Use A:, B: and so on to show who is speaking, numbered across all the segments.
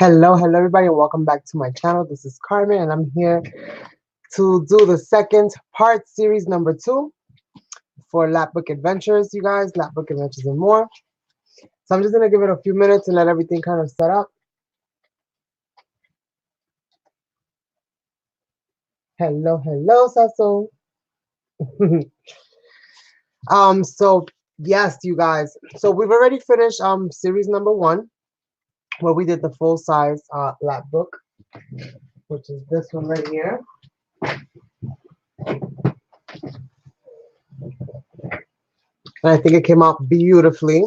A: Hello everybody, and welcome back to my channel. This is Carmen, and I'm here to do the second part, series number 2 for Lapbook Adventures, you guys. Lapbook Adventures and more. So I'm just going to give it a few minutes and let everything kind of set up. Hello, Sasso. So yes, you guys. So we've already finished series number 1, where we did the full size lap book, which is this one right here. And I think it came out beautifully.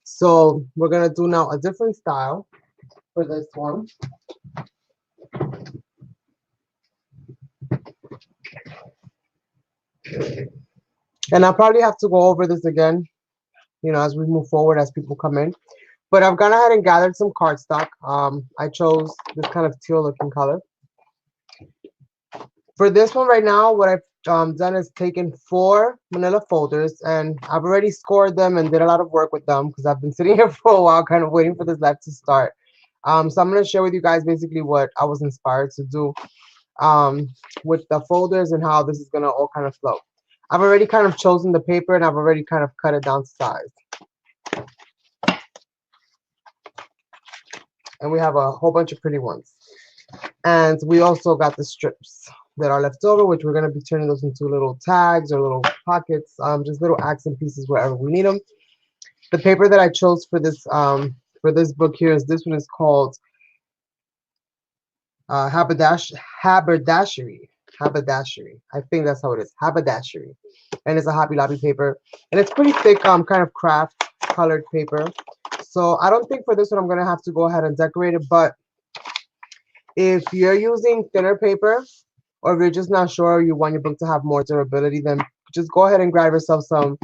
A: So we're gonna do now a different style for this one. And I'll probably have to go over this again, you know, as we move forward, as people come in. But I've gone ahead and gathered some cardstock. I chose this kind of teal looking color. For this one right now, what I've done is taken 4 manila folders, and I've already scored them and did a lot of work with them because I've been sitting here for a while kind of waiting for this lab to start. So I'm going to share with you guys basically what I was inspired to do with the folders and how this is going to all kind of flow. I've already kind of chosen the paper, and I've already kind of cut it down to size. And we have a whole bunch of pretty ones. And we also got the strips that are left over, which we're going to be turning those into little tags or little pockets, just little accent pieces wherever we need them. The paper that I chose for this book here is this one is called haberdashery. I think that's how it is, haberdashery. And it's a Hobby Lobby paper, and it's pretty thick, kind of craft colored paper. So I don't think for this one I'm going to have to go ahead and decorate it, but if you're using thinner paper, or if you're just not sure, you want your book to have more durability, then just go ahead and grab yourself some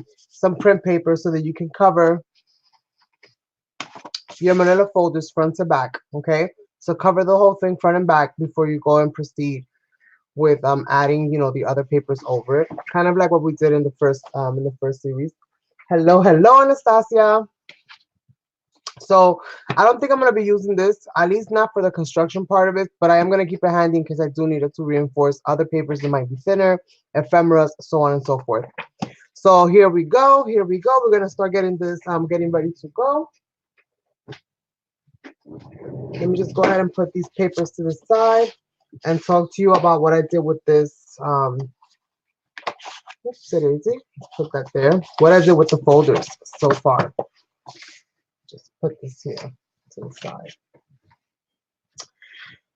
A: print paper so that you can cover your manila folders front to back. Okay, so cover the whole thing front and back before you go and proceed with adding, you know, the other papers over it, kind of like what we did in the first series. Hello, Anastasia. So I don't think I'm going to be using this, at least not for the construction part of it, but I am going to keep it handy in case I do need it to reinforce other papers that might be thinner, ephemeras, so on and so forth. So here we go. We're going to start getting this, getting ready to go. Let me just go ahead and put these papers to the side and talk to you about what I did with this. Oops, put that there. What I did with the folders so far. Just put this here to the side.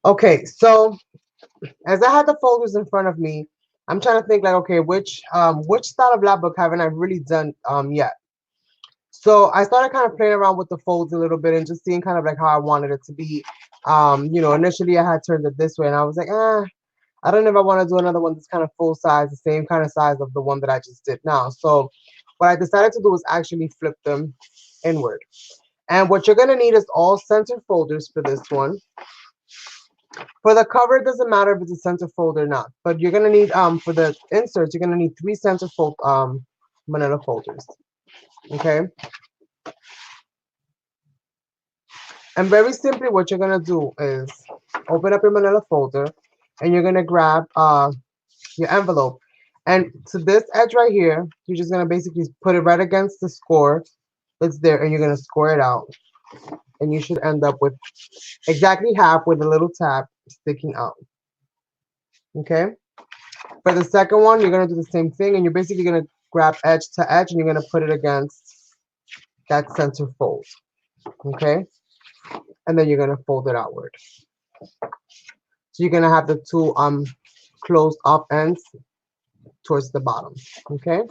A: Okay, so as I had the folders in front of me, I'm trying to think like, okay, which style of lap book haven't I really done yet? So I started kind of playing around with the folds a little bit and just seeing kind of like how I wanted it to be. You know, initially I had turned it this way, and I was like, I don't know if I want to do another one that's kind of full size, the same kind of size of the one that I just did now. So what I decided to do was actually flip them inward. And what you're going to need is all center folders for this one. For the cover, it doesn't matter if it's a center fold or not, but you're going to need, for the inserts, you're going to need 3 center fold manila folders. Okay. And very simply, what you're going to do is open up your manila folder, and you're going to grab your envelope. And to this edge right here, you're just going to basically put it right against the score that's there, and you're going to score it out. And you should end up with exactly half with a little tab sticking out. Okay. For the second one, you're going to do the same thing, and you're basically going to grab edge to edge, and you're going to put it against that center fold. Okay. And then you're going to fold it outward. So you're going to have the 2 closed off ends towards the bottom. Okay.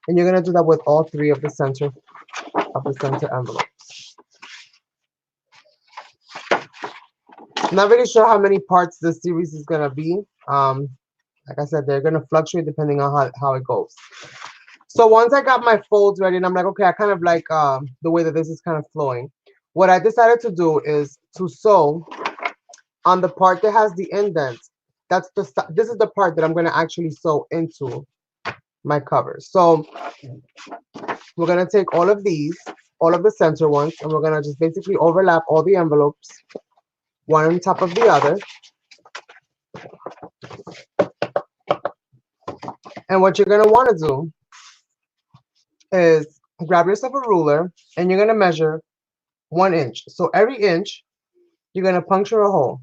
A: And you're going to do that with all 3 of the center envelopes. I'm not really sure how many parts this series is going to be. Like I said, they're going to fluctuate depending on how it goes. So once I got my folds ready, and I'm like, okay, I kind of like the way that this is kind of flowing. What I decided to do is to sew on the part that has the indent. This is the part that I'm going to actually sew into my cover. So we're going to take all of these, all of the center ones, and we're gonna just basically overlap all the envelopes, one on top of the other. And what you're gonna wanna do is grab yourself a ruler and you're gonna measure 1 inch. So every inch, you're gonna puncture a hole.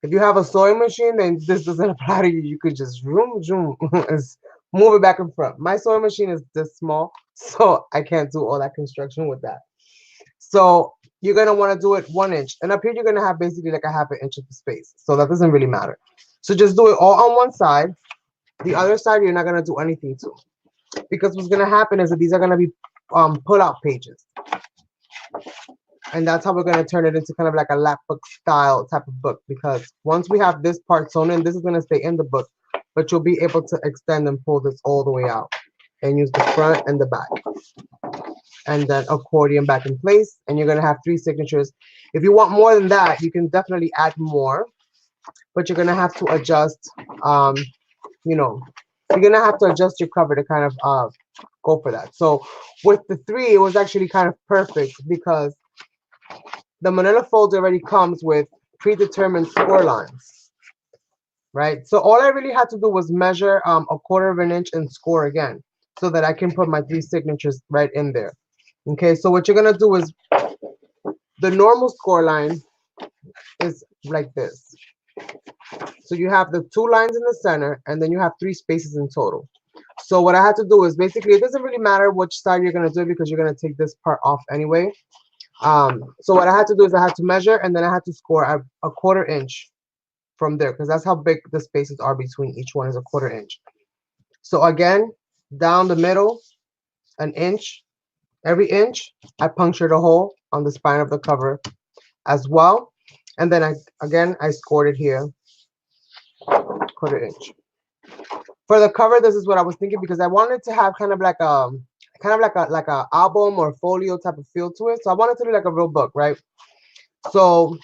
A: If you have a sewing machine, then this doesn't apply to you. You could just zoom, zoom, move it back and front. My sewing machine is this small, so I can't do all that construction with that. So you're gonna want to do it 1 inch, and up here you're gonna have basically like a half an inch of the space. So that doesn't really matter. So just do it all on one side. The other side you're not gonna do anything to, because what's gonna happen is that these are gonna be pull-out pages. And that's how we're going to turn it into kind of like a Lapbook style type of book, because once we have this part sewn in, this is going to stay in the book, but you'll be able to extend and pull this all the way out and use the front and the back, and then accordion back in place, and you're going to have 3 signatures. If you want more than that, you can definitely add more, but you're going to have to adjust, you know, you're going to have to adjust your cover to kind of go for that. So with the 3, it was actually kind of perfect because the Manila folder already comes with predetermined score lines, right? So all I really had to do was measure a 1/4 of an inch and score again, so that I can put my 3 signatures right in there. Okay, so what you're gonna do is the normal score line is like this. So you have the 2 lines in the center, and then you have 3 spaces in total. So what I had to do is basically, it doesn't really matter which side you're gonna do because you're gonna take this part off anyway. So what I had to do is I had to measure, and then I had to score a 1/4 inch from there, because that's how big the spaces are between each one, is a 1/4 inch. So again, down the middle, an inch. Every inch, I punctured a hole on the spine of the cover as well. And then I scored it here, 1/4 inch. For the cover, this is what I was thinking, because I wanted to have kind of like a album or folio type of feel to it. So I wanted to do like a real book, right? So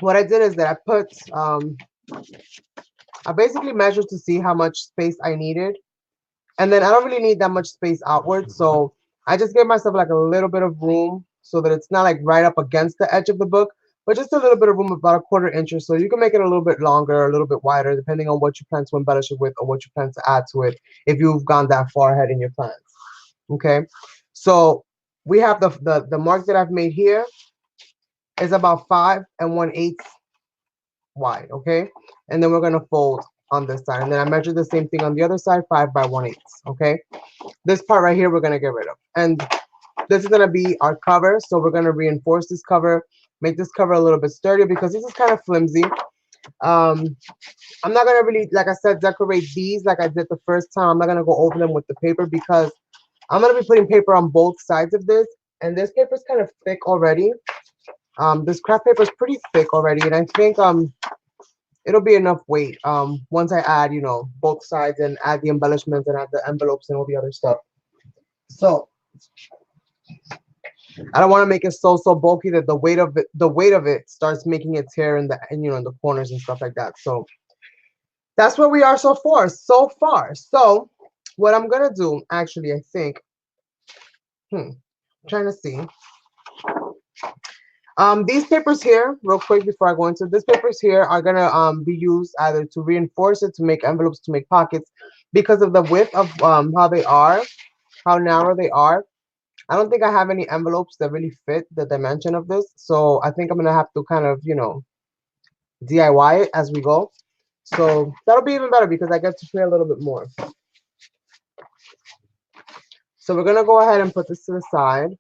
A: what I did is that I basically measured to see how much space I needed. And then I don't really need that much space outward. So I just gave myself like a little bit of room so that it's not like right up against the edge of the book, but just a little bit of room, about a 1/4 inch or so. You can make it a little bit longer, a little bit wider, depending on what you plan to embellish it with or what you plan to add to it if you've gone that far ahead in your plans. Okay, so we have the mark that I've made here is about 5 1/8 wide. Okay, and then we're gonna fold on this side, and then I measured the same thing on the other side, 5 1/8. Okay, this part right here we're gonna get rid of, and this is gonna be our cover. So we're gonna reinforce this cover, make this cover a little bit sturdier because this is kind of flimsy. I'm not gonna really, like I said, decorate these like I did the first time. I'm not gonna go over them with the paper because I'm gonna be putting paper on both sides of this, and this paper is kind of thick already. This craft paper is pretty thick already, and I think it'll be enough weight once I add, you know, both sides and add the embellishments and add the envelopes and all the other stuff. So I don't want to make it so bulky that the weight of it starts making it tear in the, and you know, in the corners and stuff like that. So that's where we are so far. So what I'm gonna do, actually, I think, I'm trying to see. These papers here, real quick before I go into these papers here, are gonna be used either to reinforce it, to make envelopes, to make pockets, because of the width of how they are, how narrow they are. I don't think I have any envelopes that really fit the dimension of this, so I think I'm gonna have to kind of, you know, DIY it as we go. So that'll be even better because I get to play a little bit more. So we're gonna go ahead and put this to the side.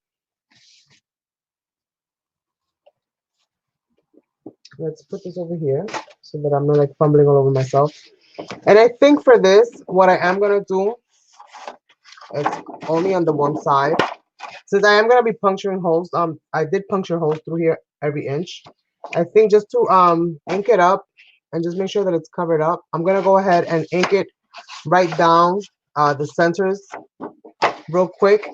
A: Let's put this over here so that I'm not like fumbling all over myself. And I think for this, what I am gonna do is only on the one side. Since I am gonna be puncturing holes, I did puncture holes through here every inch. I think just to ink it up and just make sure that it's covered up, I'm gonna go ahead and ink it right down the centers real quick,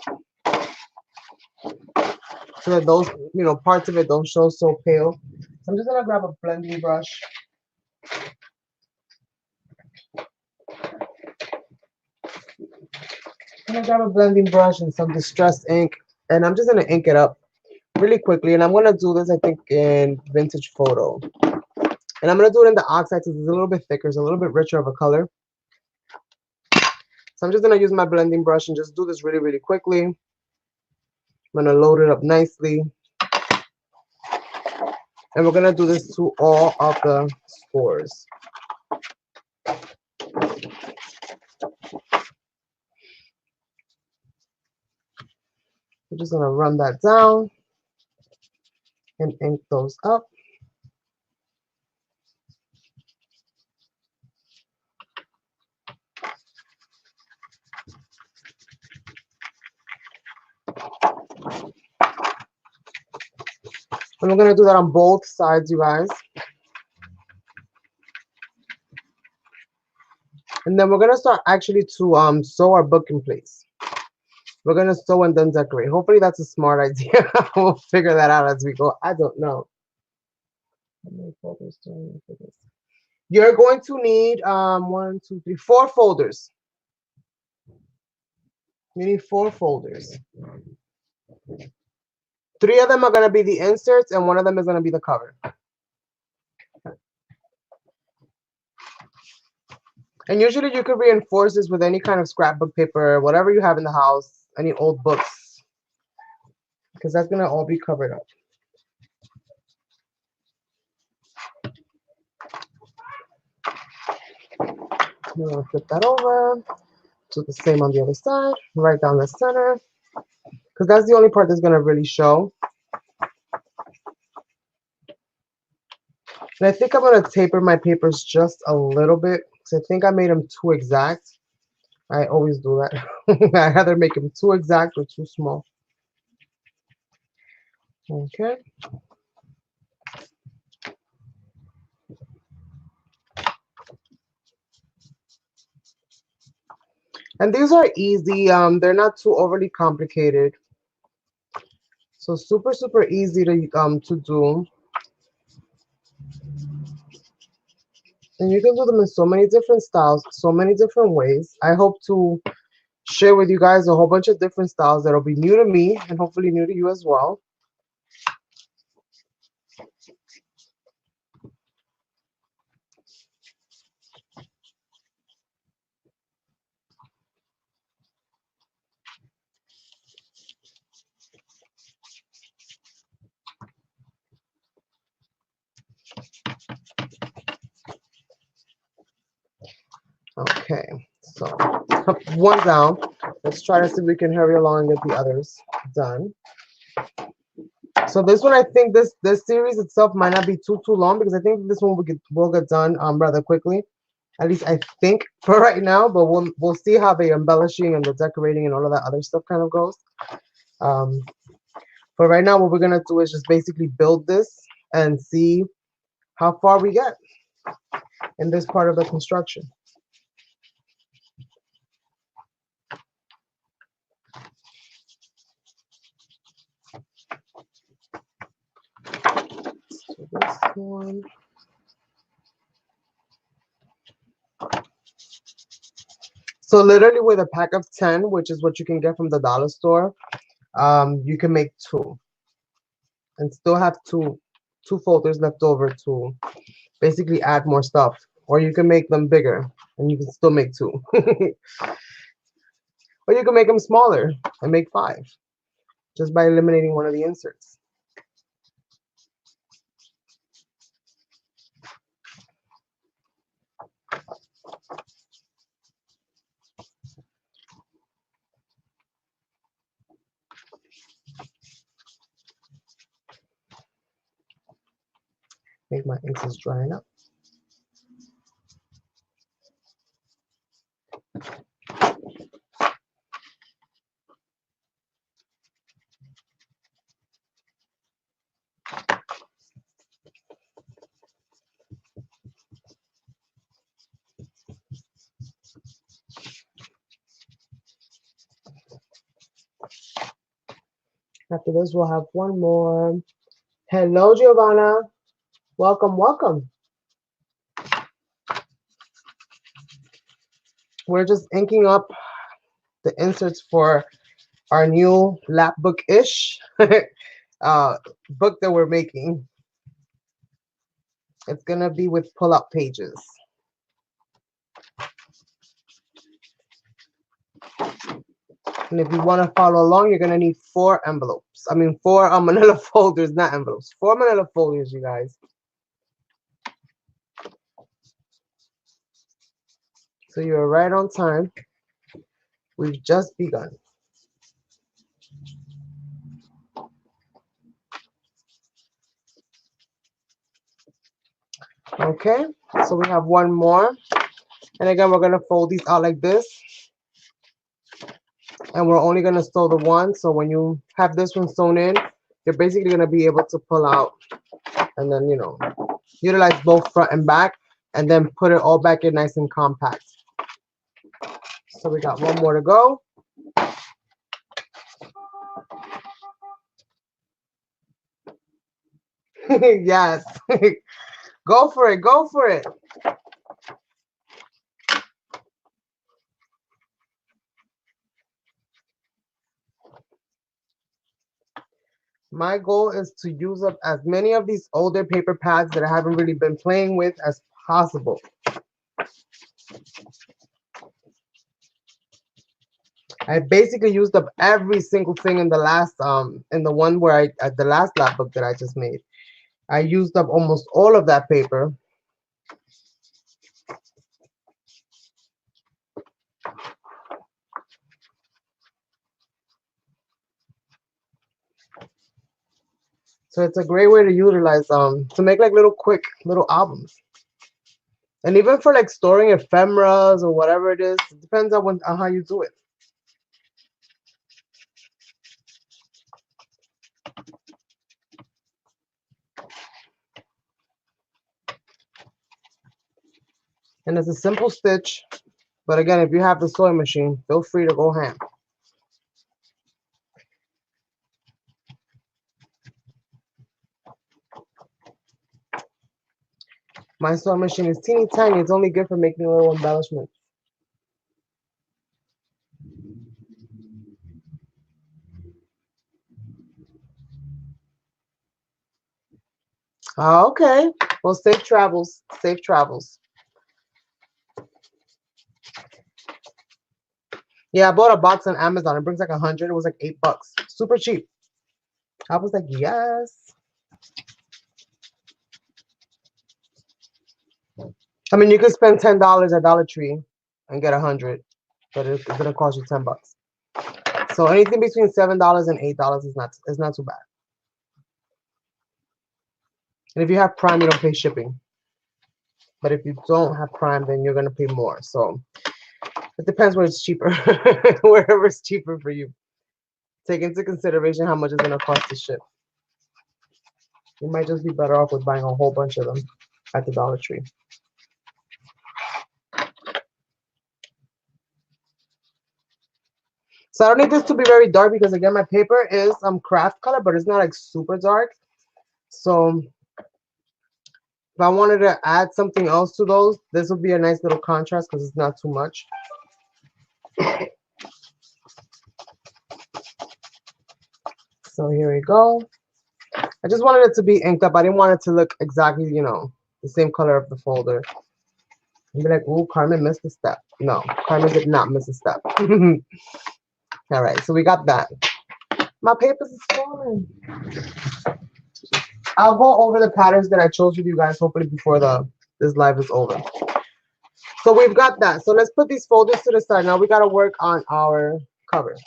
A: so that those, you know, parts of it don't show so pale. So I'm just gonna grab a blending brush. I'm gonna grab a blending brush and some distressed ink. And I'm just gonna ink it up really quickly. And I'm gonna do this, I think, in Vintage Photo. And I'm gonna do it in the oxide because it's a little bit thicker, it's a little bit richer of a color. So I'm just gonna use my blending brush and just do this really, really quickly. I'm gonna load it up nicely. And we're gonna do this to all of the scores. We're just gonna run that down and ink those up. And we're gonna do that on both sides, you guys. And then we're gonna start actually to sew our book in place. We're gonna sew and then decorate. Hopefully that's a smart idea. We'll figure that out as we go. I don't know. You're going to need 1, 2, 3, 4 folders. You need 4 folders. 3 of them are gonna be the inserts, and 1 of them is gonna be the cover. And usually you could reinforce this with any kind of scrapbook paper, whatever you have in the house, any old books, because that's gonna all be covered up. I'm gonna flip that over, do the same on the other side, right down the center, because that's the only part that's gonna really show. And I think I'm gonna taper my papers just a little bit, because I think I made them too exact. I always do that. I either make them too exact or too small. Okay. And these are easy. They're not too overly complicated. So super, super easy to do. And you can do them in so many different styles, so many different ways. I hope to share with you guys a whole bunch of different styles that'll be new to me and hopefully new to you as well. Okay, so one down. Let's try to see if we can hurry along and get the others done. So this one, I think this series itself might not be too long, because I think this one will get done rather quickly. At least I think for right now, but we'll see how the embellishing and the decorating and all of that other stuff kind of goes. But right now, what we're gonna do is just basically build this and see how far we get in this part of the construction. So this one. So literally with a pack of 10, which is what you can get from the dollar store, you can make 2 and still have two folders left over to basically add more stuff. Or you can make them bigger and you can still make 2. Or you can make them smaller and make 5 just by eliminating one of the inserts. I think my ink is drying up. After this, we'll have one more. Hello, Giovanna. Welcome, welcome. We're just inking up the inserts for our new Lapbook-ish book that we're making. It's gonna be with pull-up pages. And if you want to follow along, you're gonna need 4 envelopes. I mean 4 manila folders, not envelopes. 4 manila folders, you guys. So you're right on time. We've just begun. Okay, so we have 1 more. And again, we're going to fold these out like this. And we're only going to sew the one. So when you have this one sewn in, you're basically going to be able to pull out and then, you know, utilize both front and back and then put it all back in nice and compact. So we got 1 more to go. Yes. Go for it. Go for it. My goal is to use up as many of these older paper pads that I haven't really been playing with as possible. I basically used up every single thing in the last in the one where the last lap book that I just made. I used up almost all of that paper. So it's a great way to utilize to make like little quick little albums. And even for like storing ephemeras or whatever it is, it depends on how you do it. And it's a simple stitch, but again, if you have the sewing machine, feel free to go ham. My sewing machine is teeny tiny. It's only good for making little embellishments. Okay. Well, safe travels. Safe travels. Yeah, I bought a box on Amazon. It brings like 100. It was like $8. Super cheap. I was like, yes. I mean, you could spend $10 at Dollar Tree and get 100, but it's gonna cost you $10. So anything between $7 and $8 is not too bad. And if you have Prime, you don't pay shipping. But if you don't have Prime, then you're gonna pay more. So it depends where it's cheaper, wherever it's cheaper for you. Take into consideration how much it's gonna cost to ship. You might just be better off with buying a whole bunch of them at the Dollar Tree. So I don't need this to be very dark because again, my paper is craft color, but it's not like super dark. So if I wanted to add something else to those, this would be a nice little contrast because it's not too much. So here we go. I just wanted it to be inked up. I didn't want it to look exactly, you know, the same color of the folder. And be like, ooh, Carmen missed a step. No, Carmen did not miss a step. All right, so we got that. My papers is falling. I'll go over the patterns that I chose with you guys hopefully before this live is over. So we've got that. So let's put these folders to the side. Now we got to work on our cover.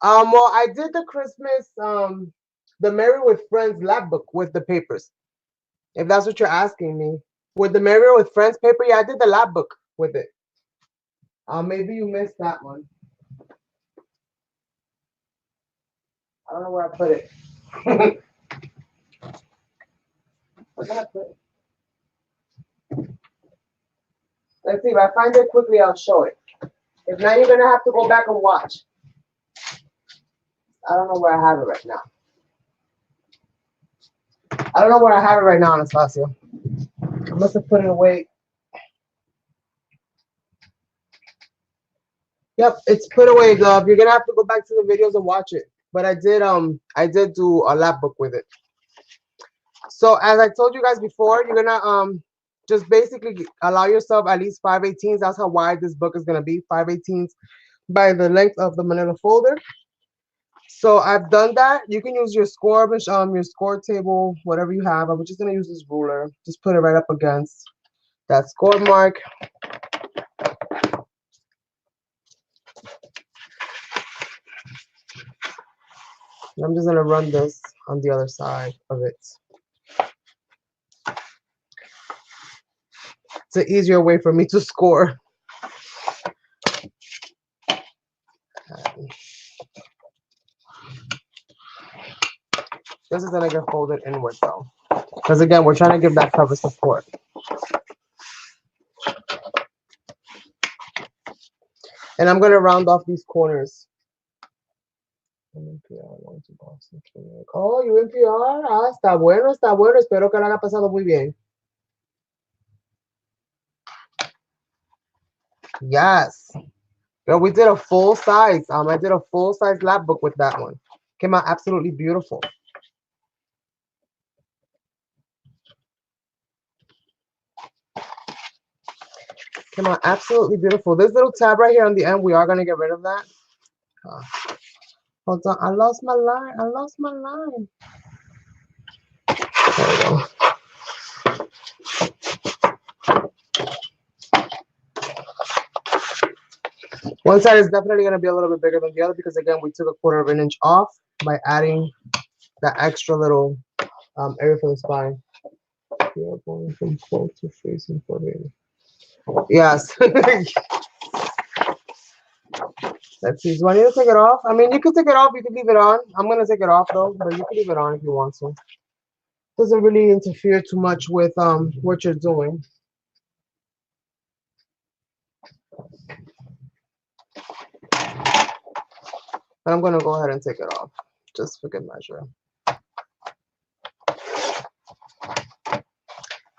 A: Well, I did the Christmas, the Merry with Friends Lapbook with the papers. If that's what you're asking me. With the Merry with Friends paper, yeah, I did the Lapbook with it. Maybe you missed that one. I don't know where I put it. Where did I put it? Let's see, if I find it quickly, I'll show it. If not, you're gonna have to go back and watch. I don't know where I have it right now. I don't know where I have it right now, Anastasia. I must have put it away. Yep, it's put away, Dove. You're gonna have to go back to the videos and watch it. But I did do a lap book with it. So as I told you guys before, you're gonna just basically allow yourself at least 5/18. That's how wide this book is gonna be, 5/18 by the length of the manila folder. So I've done that. You can use your your score table, whatever you have. I'm just gonna use this ruler. Just put it right up against that score mark. And I'm just gonna run this on the other side of it. It's an easier way for me to score. This is gonna get folded inward though, because again, we're trying to give that cover support. And I'm gonna round off these corners. Oh, you NPR. Ah, está bueno, está bueno. Espero que lo haya pasado muy bien. Yes. Girl, we did a full size. I did a full size lap book with that one. Came out absolutely beautiful. Came out absolutely beautiful. This little tab right here on the end, we are gonna get rid of that. Hold on, I lost my line. I lost my line. There we go. One side is definitely going to be a little bit bigger than the other because, again, we took a 1/4 inch off by adding that extra little area for the spine. You're going from close to facing for me. Yes. Let's see. Do I need to take it off? I mean, you could take it off. You could leave it on. I'm going to take it off, though, but you could leave it on if you want to. Doesn't really interfere too much with what you're doing. But I'm going to go ahead and take it off just for good measure.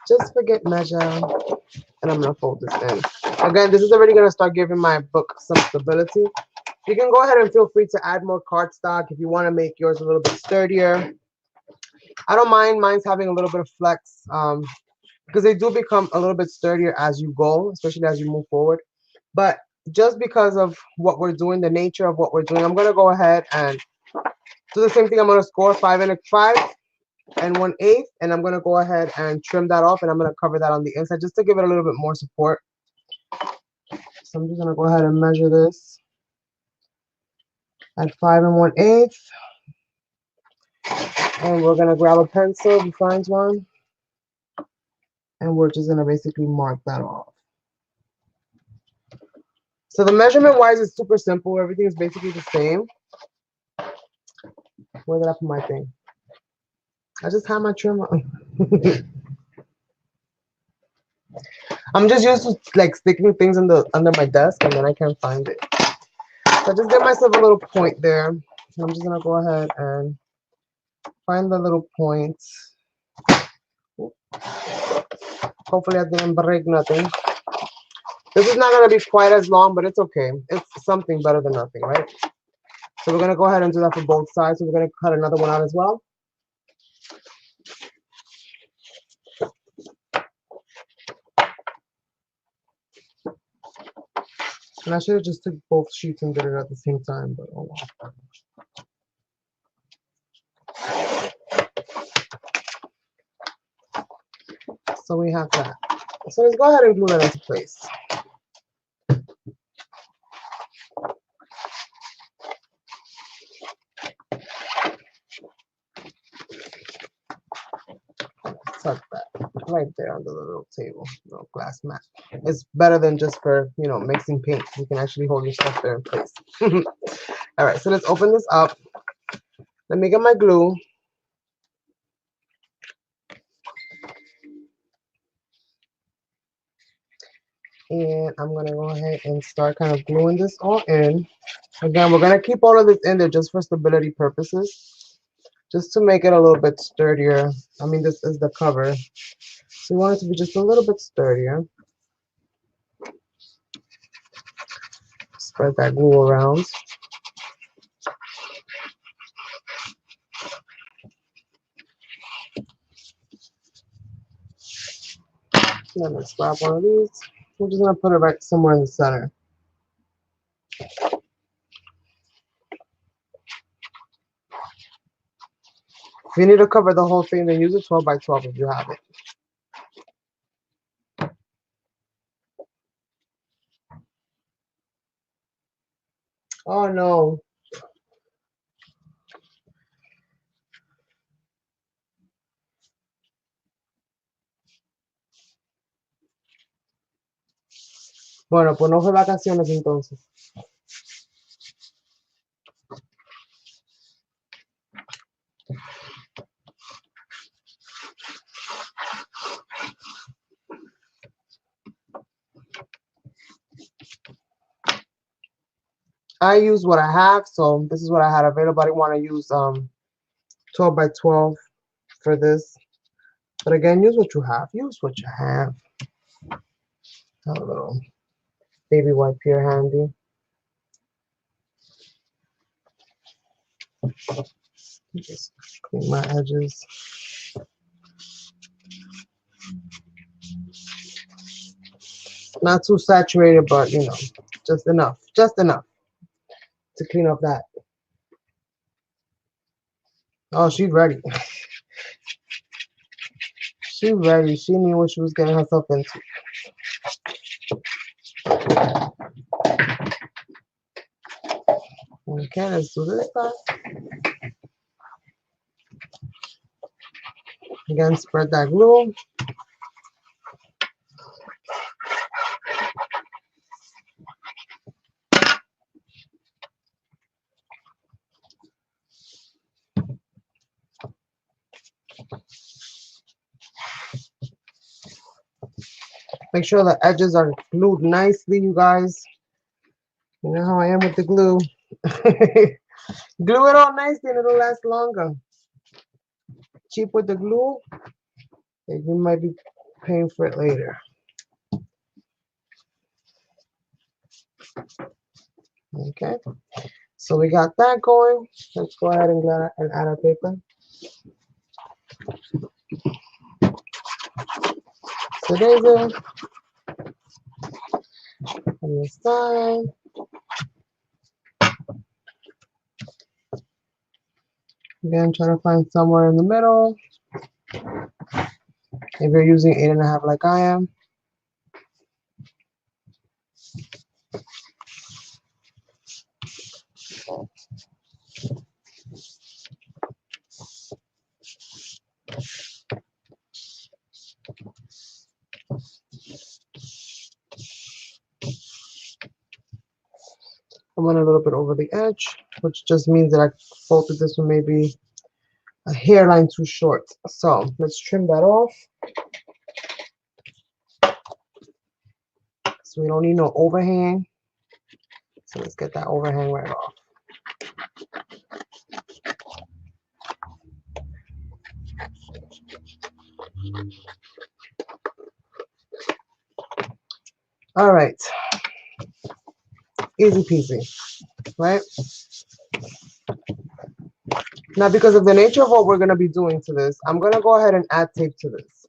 A: Just for good measure. And I'm going to fold this in. Again, this is already going to start giving my book some stability. You can go ahead and feel free to add more cardstock if you want to make yours a little bit sturdier. I don't mind mine's having a little bit of flex because they do become a little bit sturdier as you go, especially as you move forward. But just because of what we're doing, the nature of what we're doing, I'm going to go ahead and do the same thing. I'm going to score 5 1/8, and I'm going to go ahead and trim that off, and I'm going to cover that on the inside just to give it a little bit more support. So I'm just going to go ahead and measure this at 5 1/8. And we're going to grab a pencil, who finds one, and we're just going to basically mark that off. So the measurement wise is super simple. Everything is basically the same. Where did I put my thing? I just have my trimmer. I'm just used to like sticking things in the under my desk and then I can't find it. So I just give myself a little point there. So I'm just gonna go ahead and find the little point. Hopefully I didn't break nothing. This is not gonna be quite as long, but it's okay. It's something better than nothing, right? So we're gonna go ahead and do that for both sides. So we're gonna cut another one out as well. And I should have just took both sheets and did it at the same time, but oh well. So we have that. So let's go ahead and glue that into place. Tuck that right there under the little table, little glass mat. It's better than just for, you know, mixing paint. You can actually hold your stuff there in place. All right, so let's open this up. Let me get my glue. And I'm gonna go ahead and start kind of gluing this all in. Again, we're gonna keep all of this in there just for stability purposes. just to make it a little bit sturdier. I mean, this is the cover, so we want it to be just a little bit sturdier. Spread that glue around. Then let's grab one of these. We're just gonna put it right somewhere in the center. If you need to cover the whole thing, then use a 12 by 12 if you have it. Oh no. Bueno, pues no fue vacaciones entonces. I use what I have, so this is what I had available. I didn't want to use 12 by 12 for this. But again, use what you have. Use what you have. Have a little baby wipe here handy. Just clean my edges. Not too saturated, but you know, just enough. Just enough to clean up that. Oh, she's ready. She's ready. She knew what she was getting herself into. Okay, let's do this side. Again, spread that glue. Make sure the edges are glued nicely, you guys. You know how I am with the glue. Glue it all nicely and it'll last longer. Cheap with the glue, and you might be paying for it later. Okay, so we got that going. Let's go ahead and add our paper. So there's it on the side. Again, try to find somewhere in the middle. If you're using 8.5 like I am. I went a little bit over the edge, which just means that I folded this one maybe a hairline too short. So let's trim that off. So we don't need no overhang. So let's get that overhang right off. All right. Easy peasy, right? Now, because of the nature of what we're going to be doing to this, I'm going to go ahead and add tape to this.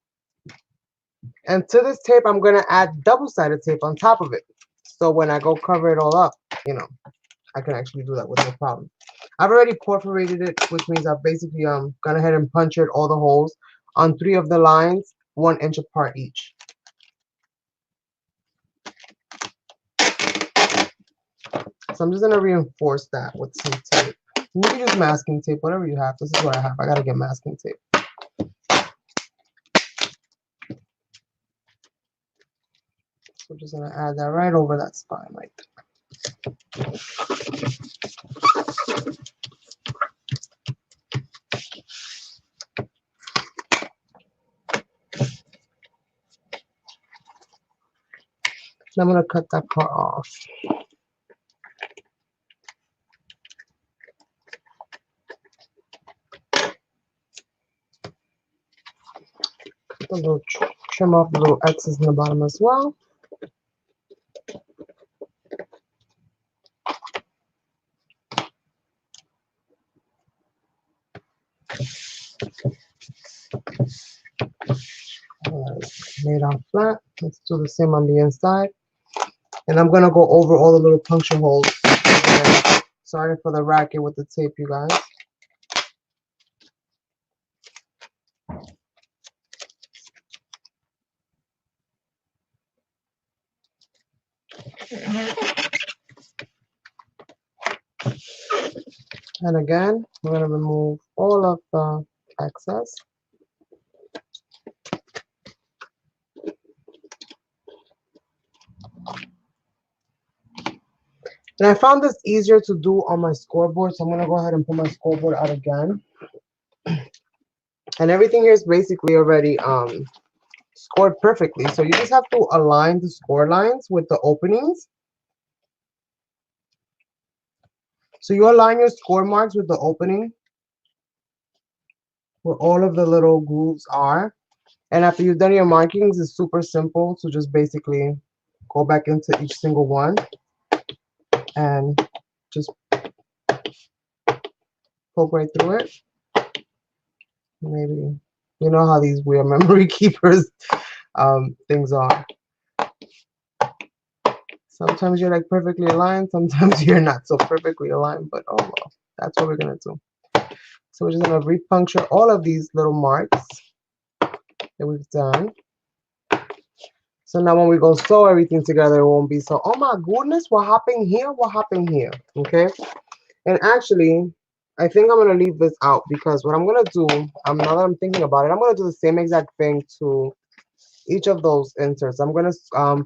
A: And to this tape, I'm going to add double-sided tape on top of it. So when I go cover it all up, you know, I can actually do that with no problem. I've already perforated it, which means I've basically gone ahead and punctured all the holes on 3 of the lines, 1 inch apart each. So I'm just going to reinforce that with some tape. You can use masking tape, whatever you have. This is what I have. I got to get masking tape. So I'm just going to add that right over that spine right there. I'm going to cut that part off. a little trim off the little X's in the bottom as well. Made out flat. Let's do the same on the inside. And I'm gonna go over all the little puncture holes. Again, sorry for the racket with the tape, you guys. And again, we're gonna remove all of the excess. And I found this easier to do on my scoreboard, so I'm gonna go ahead and put my scoreboard out again. And everything here is basically already scored perfectly. So you just have to align the score lines with the openings. So you align your score marks with the opening where all of the little grooves are. And after you've done your markings, it's super simple to just basically go back into each single one and just poke right through it. Maybe, you know how these weird memory keepers things are. Sometimes you're like perfectly aligned, sometimes you're not so perfectly aligned, but oh well, that's what we're gonna do. So we're just gonna repuncture all of these little marks that we've done. So now when we go sew everything together, it won't be so, oh my goodness, what happened here? What happened here? Okay. And actually, I think I'm gonna leave this out because what I'm gonna do, now that I'm thinking about it, I'm gonna do the same exact thing to each of those inserts. I'm gonna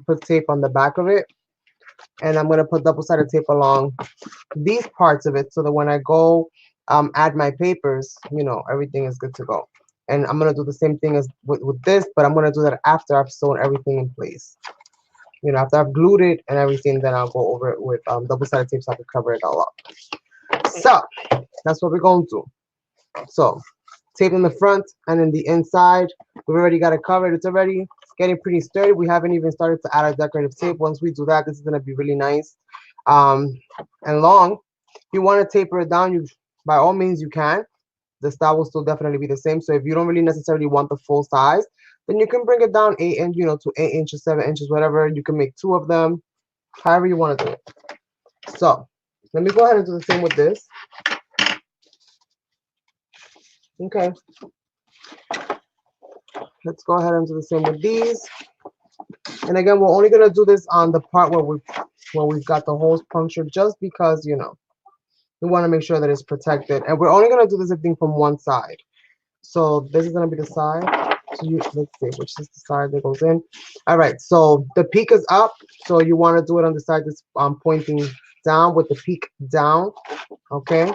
A: put tape on the back of it, and I'm gonna put double-sided tape along these parts of it so that when I go add my papers, you know, everything is good to go. And I'm gonna do the same thing as with this, but I'm gonna do that after I've sewn everything in place. You know, after I've glued it and everything, then I'll go over it with double-sided tape so I can cover it all up. So that's what we're going to do. So tape in the front and in the inside. We've already got it covered. It's already getting pretty sturdy. We haven't even started to add our decorative tape. Once we do that, this is going to be really nice and long. If you want to taper it down, you by all means you can. The style will still definitely be the same. So if you don't really necessarily want the full size, then you can bring it down 8 inches, you know, to 8 inches, 7 inches, whatever. You can make 2 of them, however you want to do it. So let me go ahead and do the same with this. Okay. Let's go ahead and do the same with these. And again, we're only gonna do this on the part where we've got the holes punctured, just because, you know, we want to make sure that it's protected. And we're only gonna do this thing from one side. So this is gonna be the side. So let's see which is the side that goes in. All right. So the peak is up. So you want to do it on the side that's pointing down with the peak down. Okay.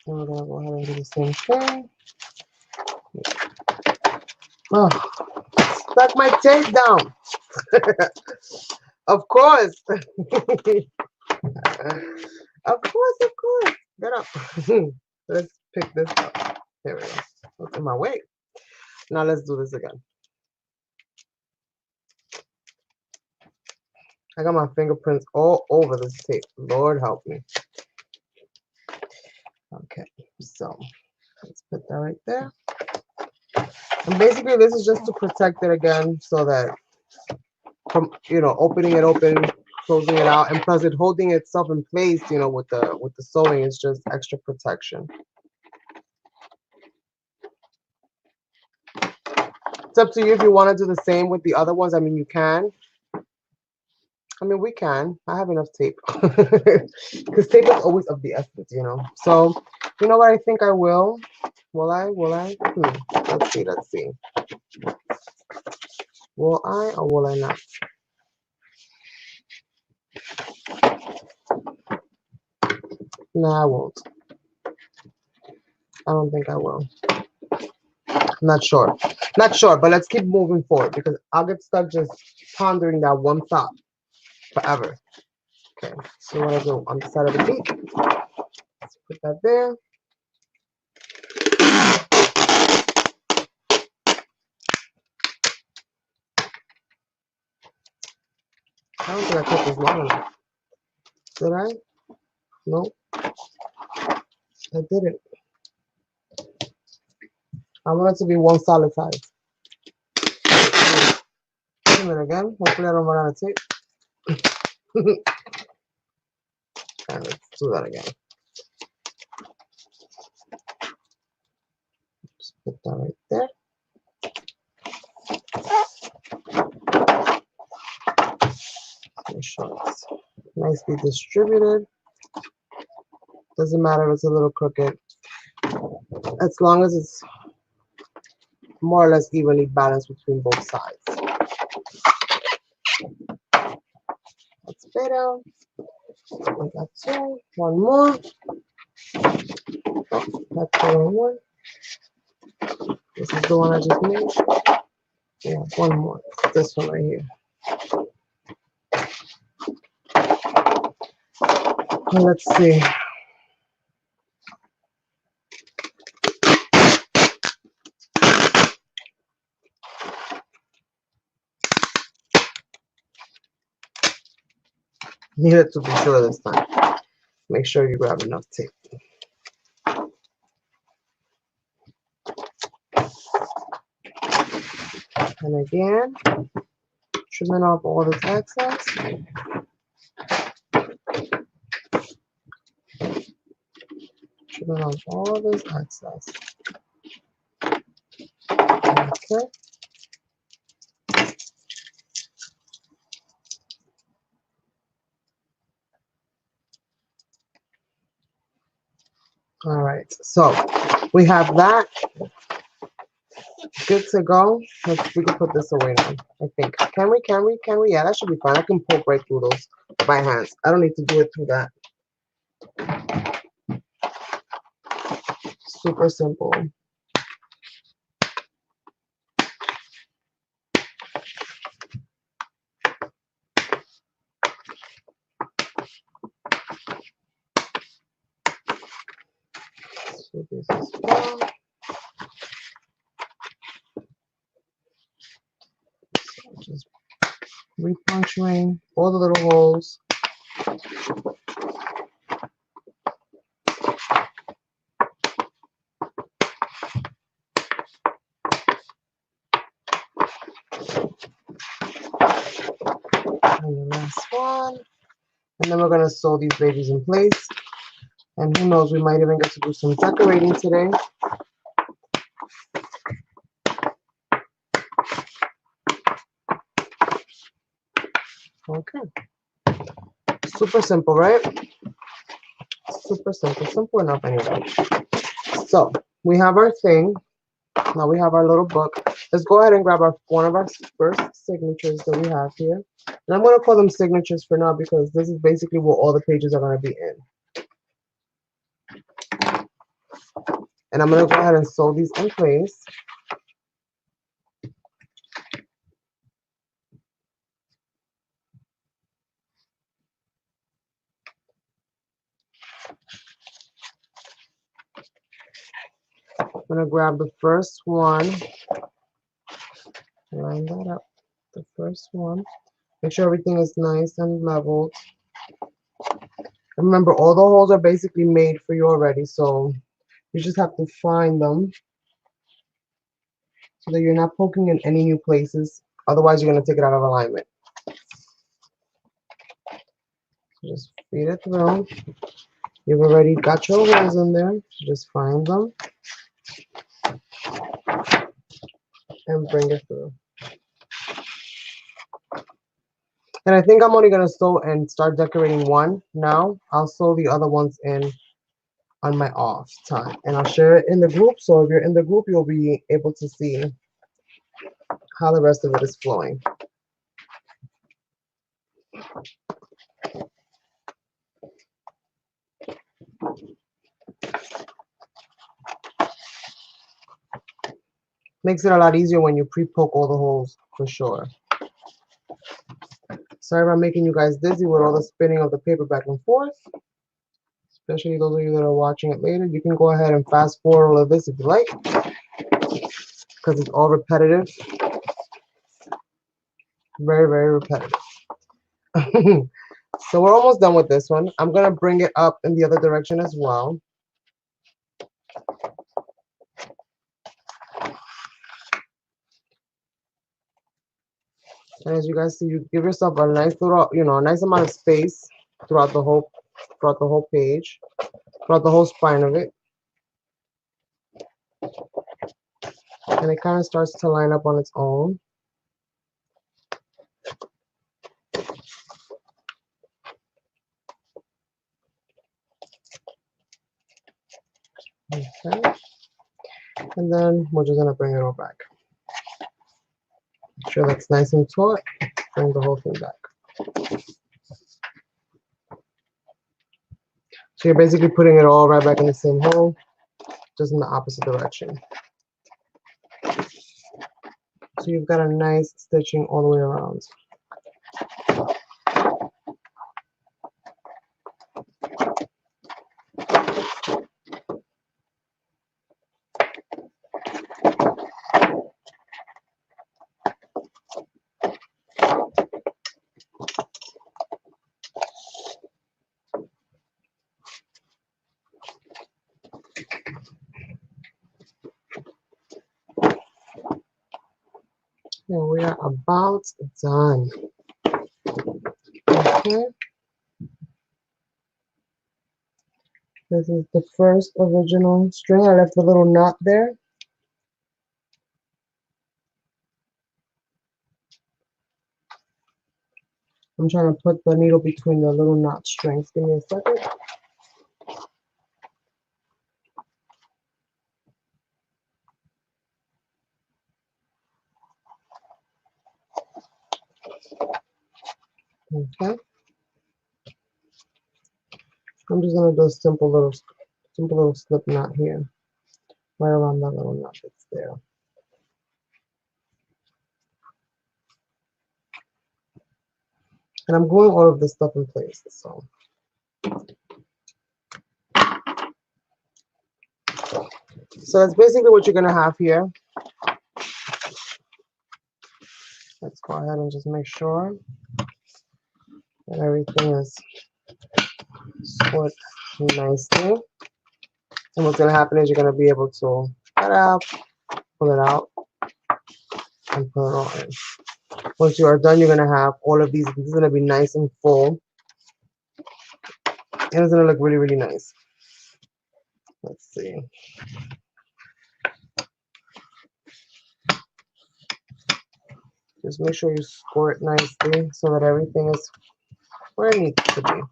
A: So we're gonna go ahead and do the same thing. Oh, stuck my tape down. Of course. Of course. Get up. Let's pick this up. There we go. What's in my way? Now let's do this again. I got my fingerprints all over this tape. Lord help me. Okay, so let's put that right there. And basically this is just to protect it again, so that from, you know, opening it open, closing it out, and plus it holding itself in place, you know, with the sewing is just extra protection. It's up to you if you want to do the same with the other ones. I mean, you can. I mean, we can. I have enough tape. Because tape is always of the essence, you know. So, you know what I think I will? Will I? Let's see. Will I or will I not? No, I won't. I don't think I will. Not sure, but let's keep moving forward because I'll get stuck just pondering that one thought. forever. Okay, so what I do on the side of the beak, let's put that there. I don't think I cut this long enough. Did I? No, I didn't. I want it to be one solid size. Wait a minute again. Hopefully I don't run out of tape. And let's do that again. Just put that right there. Make sure it's nicely distributed. Doesn't matter if it's a little crooked, as long as it's more or less evenly balanced between both sides. That's better. We got two. One more. Oh, that's the wrong one. This is the one I just made. Yeah, one more. This one right here. And let's see. Need it to be sure this time. Make sure you grab enough tape. And again, trimming off all this excess. Trimming off all this excess. Okay. All right. So we have that good to go. We can put this away now, I think. Can we? Yeah, that should be fine. I can poke right through those by hands. I don't need to do it through that. Super simple. So this is well. So just repuncturing all the little holes. And the last one. And then we're going to sew these babies in place. And who knows, we might even get to do some decorating today. Okay. Super simple, right? Super simple. Simple enough anyway. So we have our thing. Now we have our little book. Let's go ahead and grab one of our first signatures that we have here. And I'm going to call them signatures for now because this is basically what all the pages are going to be in. And I'm going to go ahead and sew these in place. I'm going to grab the first one. Line that up. The first one. Make sure everything is nice and leveled. And remember, all the holes are basically made for you already, so you just have to find them so that you're not poking in any new places. Otherwise, you're going to take it out of alignment. So just feed it through. You've already got your holes in there, so just find them and bring it through. And I think I'm only going to sew and start decorating one now. I'll sew the other ones in on my off time. And I'll share it in the group. So if you're in the group, you'll be able to see how the rest of it is flowing. Makes it a lot easier when you pre-poke all the holes, for sure. Sorry if I'm making you guys dizzy with all the spinning of the paper back and forth. Especially those of you that are watching it later. You can go ahead and fast forward all of this if you like, because it's all repetitive. Very, very repetitive. So we're almost done with this one. I'm going to bring it up in the other direction as well. And as you guys see, you give yourself a nice little, a nice amount of space throughout the whole page, throughout the whole spine of it. And it kind of starts to line up on its own. Okay. And then we're just going to bring it all back. Make sure that's nice and taut. Bring the whole thing back. So you're basically putting it all right back in the same hole, just in the opposite direction. So you've got a nice stitching all the way around. And we are about done. Okay. This is the first original string. I left a little knot there. I'm trying to put the needle between the little knot strings. Give me a second. Okay. I'm just gonna do a simple little slip knot here, right around that little knot that's there. And I'm gluing all of this stuff in place. So that's basically what you're gonna have here. Let's go ahead and just make sure that everything is scored nicely. And what's gonna happen is you're gonna be able to cut out, pull it out, and put it all in. Once you are done, you're gonna have all of these. This is gonna be nice and full, and it's gonna look really, really nice. Let's see. Just make sure you score it nicely so that everything is where it needs to be.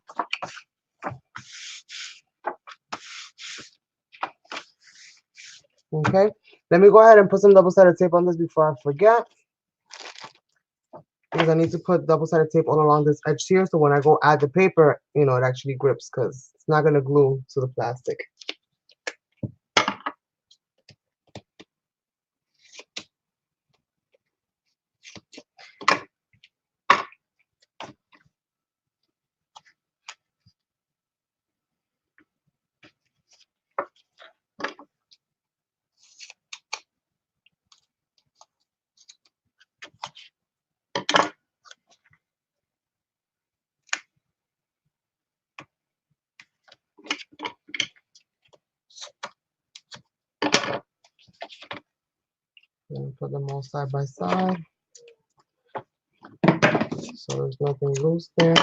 A: Okay, let me go ahead and put some double-sided tape on this before I forget, because I need to put double-sided tape all along this edge here, so when I go add the paper, it actually grips, because it's not going to glue to the plastic. And put them all side by side, so there's nothing loose there.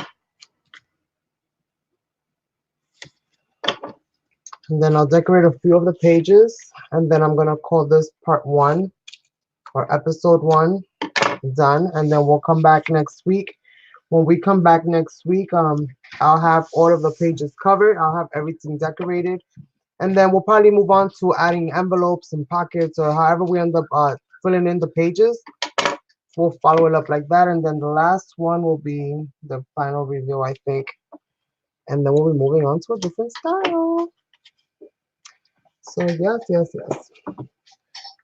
A: And then I'll decorate a few of the pages, and then I'm going to call this part 1 or episode 1 done, and then we'll come back next week. When we come back next week, I'll have all of the pages covered. I'll have everything decorated, and then we'll probably move on to adding envelopes and pockets, or however we end up filling in the pages. We'll follow it up like that, and then the last one will be the final review, I think, and then we'll be moving on to a different style. So yes.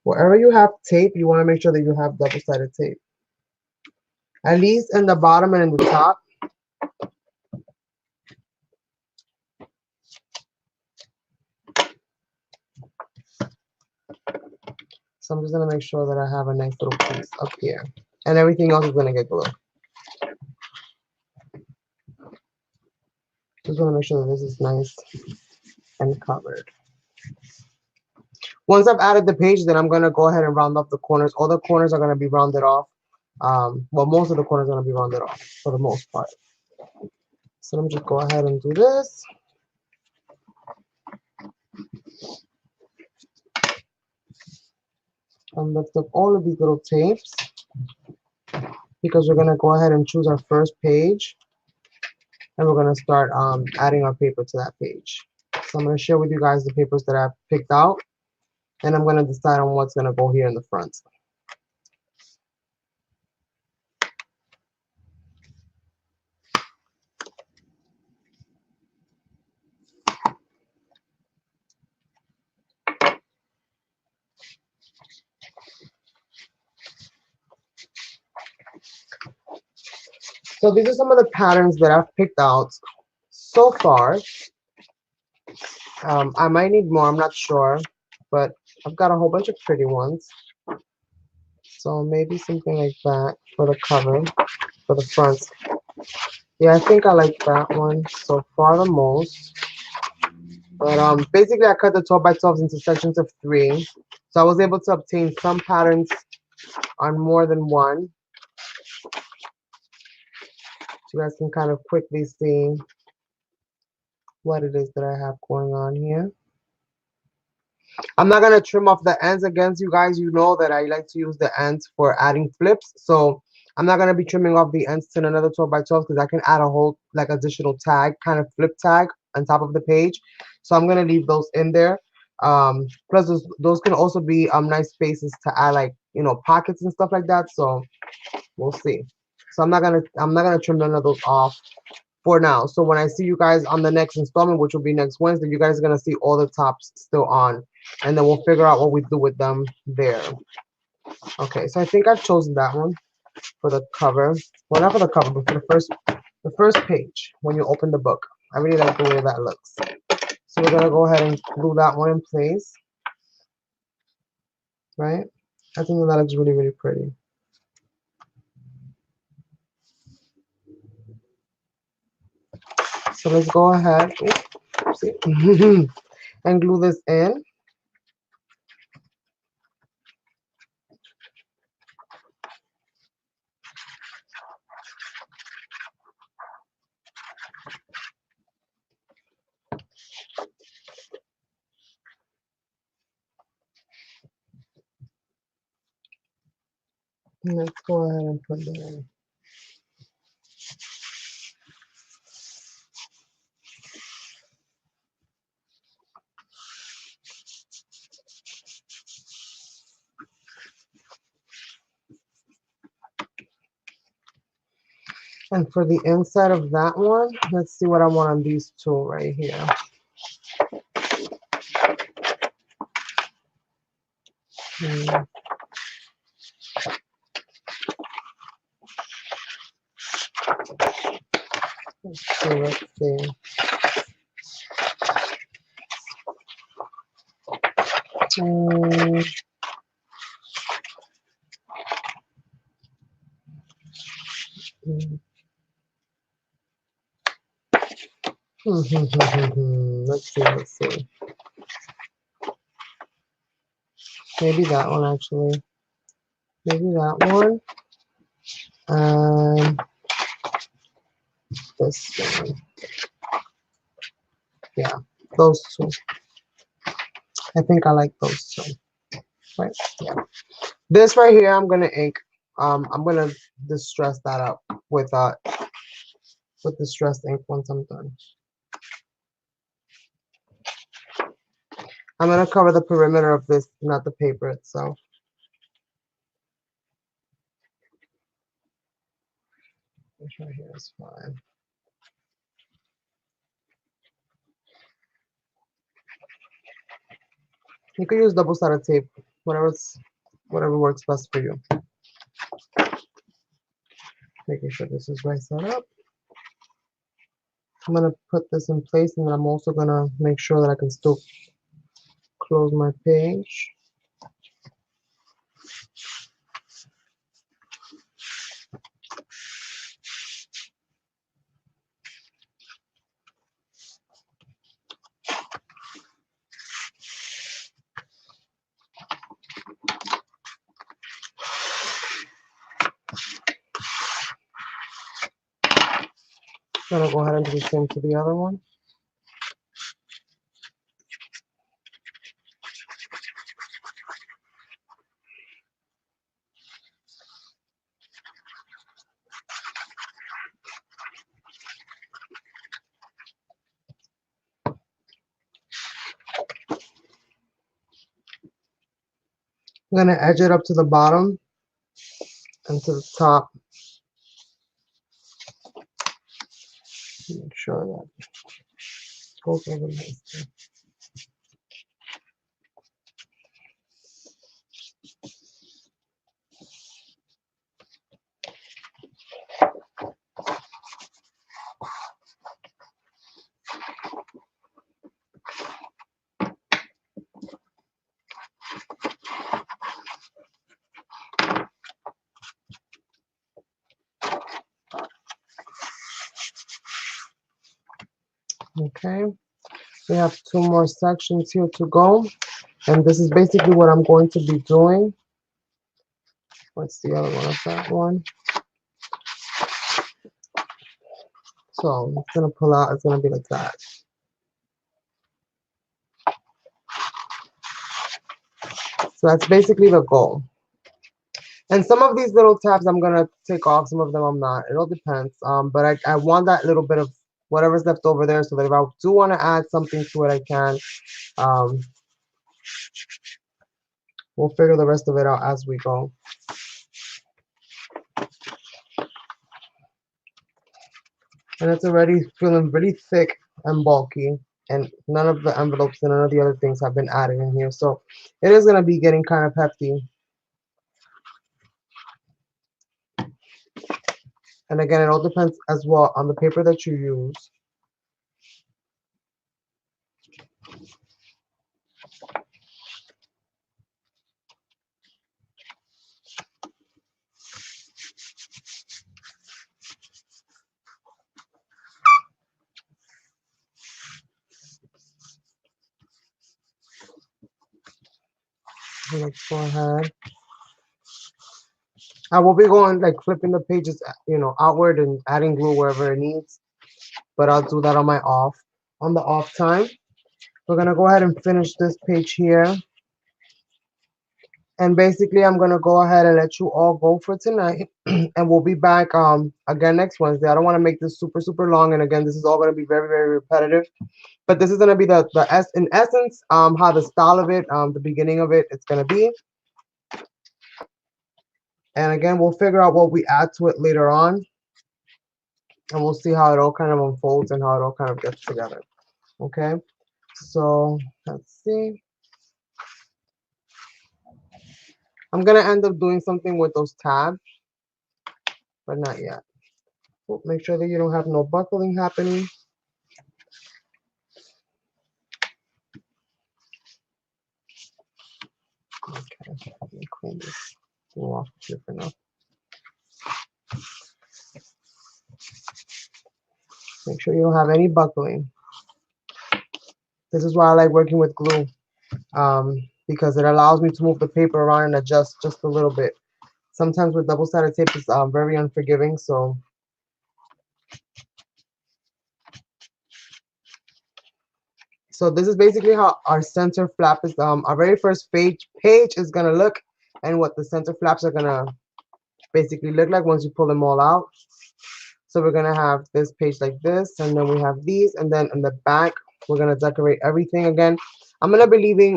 A: Wherever you have tape, you want to make sure that you have double-sided tape. at least in the bottom and in the top. So I'm just gonna make sure that I have a nice little piece up here, and everything else is gonna get glue. Just wanna make sure that this is nice and covered. Once I've added the page, then I'm gonna go ahead and round off the corners. All the corners are gonna be rounded off. Well, most of the corners are gonna be rounded off for the most part. So let me just go ahead and do this. And lift up all of these little tapes because we're gonna go ahead and choose our first page, and we're gonna start adding our paper to that page. So I'm gonna share with you guys the papers that I've picked out, and I'm gonna decide on what's gonna go here in the front. So these are some of the patterns that I've picked out so far. I might need more, I'm not sure, but I've got a whole bunch of pretty ones. So maybe something like that for the cover, for the front. Yeah, I think I like that one so far the most. But basically I cut the 12 by 12s into sections of 3. So I was able to obtain some patterns on more than one. So you guys can kind of quickly see what it is that I have going on here. I'm not going to trim off the ends against you guys. You know that I like to use the ends for adding flips. So I'm not going to be trimming off the ends to another 12 by 12 because I can add a whole like additional tag, kind of flip tag on top of the page. So I'm going to leave those in there. Plus those can also be nice spaces to add, like, you know, pockets and stuff like that. So we'll see. So I'm not gonna trim none of those off for now. So when I see you guys on the next installment, which will be next Wednesday, you guys are gonna see all the tops still on, and then we'll figure out what we do with them there. Okay, so I think I've chosen that one for the cover. Well, not for the cover, but for the first page when you open the book. I really like the way that looks. So we're gonna go ahead and glue that one in place, right? I think that looks really, really pretty. So let's go ahead and glue this in. Let's go ahead and put it in. And for the inside of that one, let's see what I want on these two right here. Let's see. Let's see. Maybe that one actually. Maybe that one. And this one. Yeah, those two. I think I like those two. Right? Yeah. This right here, I'm gonna ink. I'm gonna distress that up with distressed ink once I'm done. I'm gonna cover the perimeter of this, not the paper itself. This right here is fine. You could use double-sided tape, whatever works best for you. Making sure this is right side up. I'm gonna put this in place, and then I'm also gonna make sure that I can still close my page. Gonna go ahead and do the same to the other one. I'm gonna edge it up to the bottom and to the top. Make sure that goes over nicely. Okay, we have two more sections here to go, and this is basically what I'm going to be doing. What's the other one of that one? So it's gonna pull out, it's gonna be like that. So that's basically the goal. And some of these little tabs I'm gonna take off, some of them I'm not. It all depends. But I want that little bit of whatever's left over there, so that if I do want to add something to it, I can. Um, we'll figure the rest of it out as we go. And it's already feeling really thick and bulky, and none of the envelopes and none of the other things have been added in here, so it is gonna be getting kind of hefty. And again, it all depends as well on the paper that you use. Let's go ahead. I will be going like flipping the pages, outward and adding glue wherever it needs. But I'll do that on my off. On the off time, we're gonna go ahead and finish this page here. And basically, I'm gonna go ahead and let you all go for tonight, and we'll be back again next Wednesday. I don't want to make this super super long, and again, this is all gonna be very very repetitive. But this is gonna be in essence how the style of it, the beginning of it, it's gonna be. And again, we'll figure out what we add to it later on, and we'll see how it all kind of unfolds and how it all kind of gets together. Okay, so let's see. I'm gonna end up doing something with those tabs, but not yet. Make sure that you don't have no buckling happening. Okay, let me clean this off here for now. Make sure you don't have any buckling. This is why I like working with glue, because it allows me to move the paper around and adjust just a little bit. Sometimes with double-sided tape, it's very unforgiving, so this is basically how our center flap is. Our very first page is gonna look, and what the center flaps are gonna basically look like once you pull them all out. So we're gonna have this page like this, and then we have these, and then in the back we're gonna decorate everything again. I'm gonna be leaving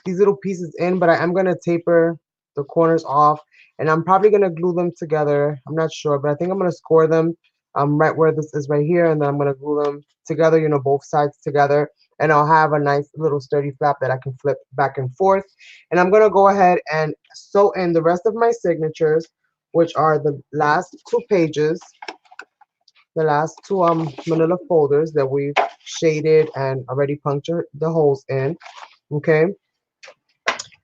A: these little pieces in, but I am gonna taper the corners off, and I'm probably gonna glue them together. I'm not sure, but I think I'm gonna score them right where this is right here, and then I'm gonna glue them together, both sides together, and I'll have a nice little sturdy flap that I can flip back and forth. And I'm gonna go ahead and sew in the rest of my signatures which are the last two pages, the last two manila folders that we've shaded and already punctured the holes in. Okay,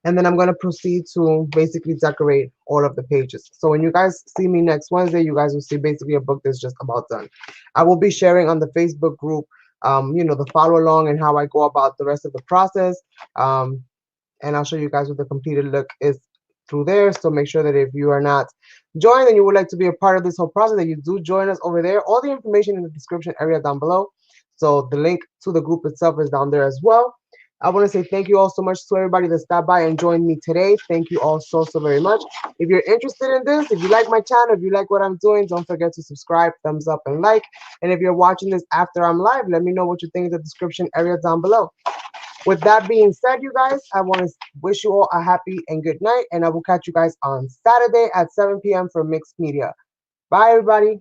A: and then I'm going to proceed to basically decorate all of the pages. So when you guys see me next Wednesday, you guys will see basically a book that's just about done. I will be sharing on the Facebook group, the follow along and how I go about the rest of the process. Um, and I'll show you guys what the completed look is through there. So make sure that if you are not joined and you would like to be a part of this whole process, that you do join us over there. All the information in the description area down below. So the link to the group itself is down there as well. I want to say thank you all so much to everybody that stopped by and joined me today. Thank you all so, so very much. If you're interested in this, if you like my channel, if you like what I'm doing, don't forget to subscribe, thumbs up, and like. And if you're watching this after I'm live, let me know what you think in the description area down below. With that being said, you guys, I want to wish you all a happy and good night, and I will catch you guys on Saturday at 7 p.m. for Mixed Media. Bye, everybody.